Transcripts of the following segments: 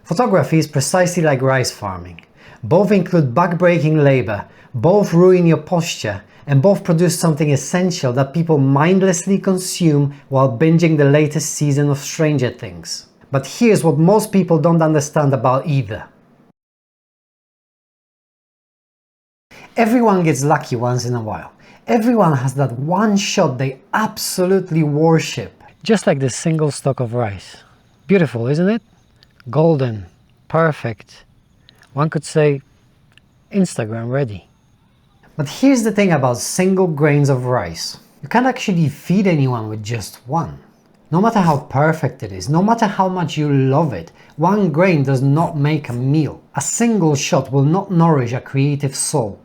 Photography is precisely like rice farming. Both include back-breaking labor, both ruin your posture, and both produce something essential that people mindlessly consume while binging the latest season of Stranger Things. But here's what most people don't understand about either. Everyone gets lucky once in a while. Everyone has that one shot they absolutely worship. Just like this single stalk of rice. Beautiful, isn't it? Golden, perfect. One could say, Instagram ready. But here's the thing about single grains of rice. You can't actually feed anyone with just one. No matter how perfect it is, no matter how much you love it, one grain does not make a meal. A single shot will not nourish a creative soul.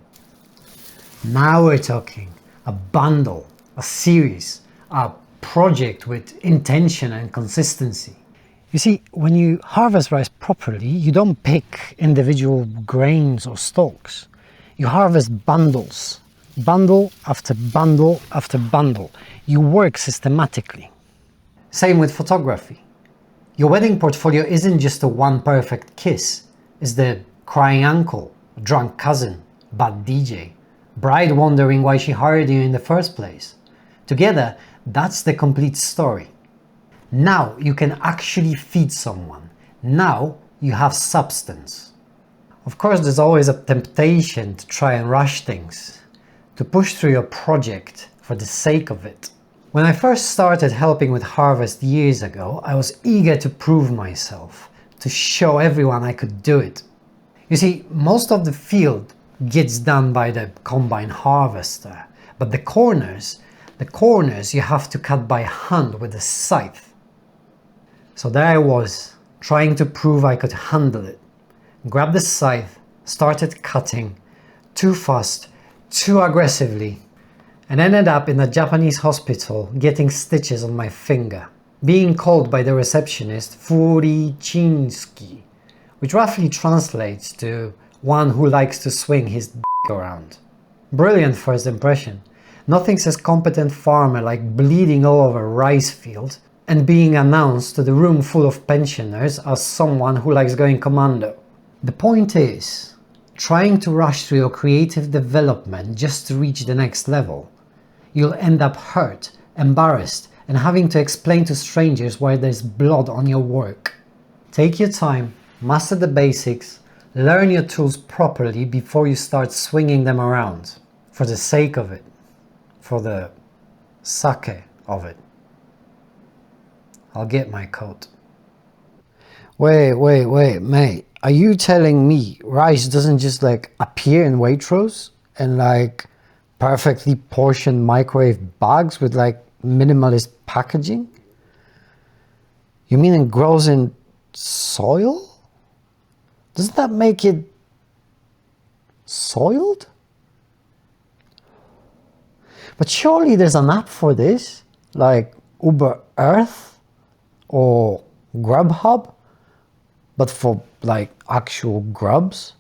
Now we're talking. A bundle, a series, a project with intention and consistency. You see, when you harvest rice properly, you don't pick individual grains or stalks. You harvest bundles, bundle after bundle after bundle. You work systematically. Same with photography. Your wedding portfolio isn't just a one perfect kiss. It's the crying uncle, drunk cousin, bad DJ, bride wondering why she hired you in the first place. Together, that's the complete story. Now you can actually feed someone. Now you have substance. Of course, there's always a temptation to try and rush things, to push through your project for the sake of it. When I first started helping with harvest years ago, I was eager to prove myself, to show everyone I could do it. You see, most of the field gets done by the combine harvester, but the corners you have to cut by hand with a scythe. So there I was, trying to prove I could handle it. Grabbed the scythe, started cutting, too fast, too aggressively, and ended up in a Japanese hospital getting stitches on my finger, being called by the receptionist Furichinski, which roughly translates to one who likes to swing his d around. Brilliant first impression. Nothing says competent farmer like bleeding all over a rice field and being announced to the room full of pensioners as someone who likes going commando. The point is, trying to rush through your creative development just to reach the next level, you'll end up hurt, embarrassed, and having to explain to strangers why there's blood on your work. Take your time, master the basics, learn your tools properly before you start swinging them around. For the sake of it. For the sake of it. I'll get my coat. Wait, mate. Are you telling me rice doesn't just like appear in Waitrose and like perfectly portioned microwave bags with like minimalist packaging? You mean it grows in soil? Doesn't that make it soiled? But surely there's an app for this, like Uber Earth or Grubhub, but for like actual grubs?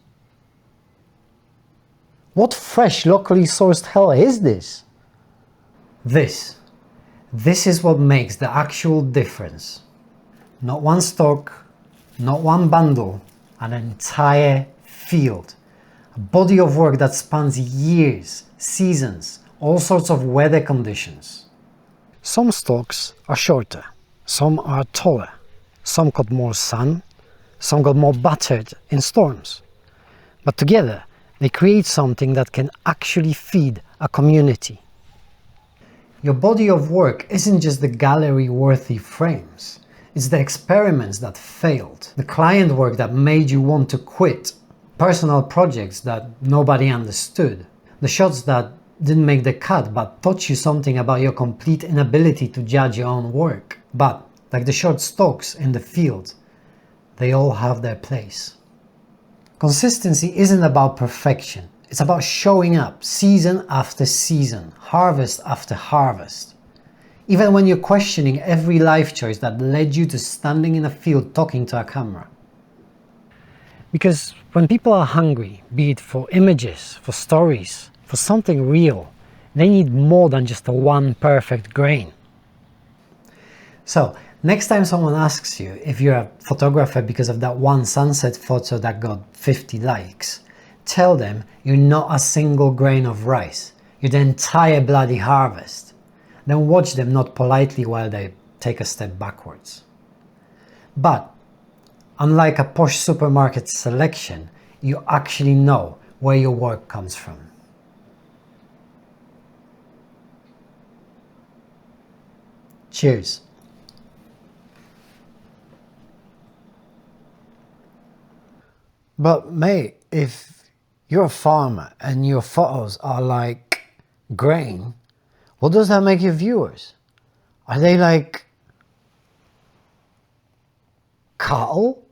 What fresh, locally sourced hell is this? This is what makes the actual difference. Not one stock, not one bundle, an entire field. A body of work that spans years, seasons, all sorts of weather conditions. Some stalks are shorter, some are taller, some got more sun, some got more battered in storms. But together, they create something that can actually feed a community. Your body of work isn't just the gallery-worthy frames. It's the experiments that failed, the client work that made you want to quit, personal projects that nobody understood, the shots that didn't make the cut but taught you something about your complete inability to judge your own work. But, like the short stalks in the field, they all have their place. Consistency isn't about perfection. It's about showing up season after season, harvest after harvest. Even when you're questioning every life choice that led you to standing in a field talking to a camera. Because when people are hungry, be it for images, for stories, for something real, they need more than just a one perfect grain. So, Next time someone asks you if you're a photographer because of that one sunset photo that got 50 likes, tell them you're not a single grain of rice, you're the entire bloody harvest. Then watch them nod politely while they take a step backwards. But unlike a posh supermarket selection, you actually know where your work comes from. Cheers. But mate, if you're a farmer and your photos are like grain, what does that make your viewers? Are they like cattle?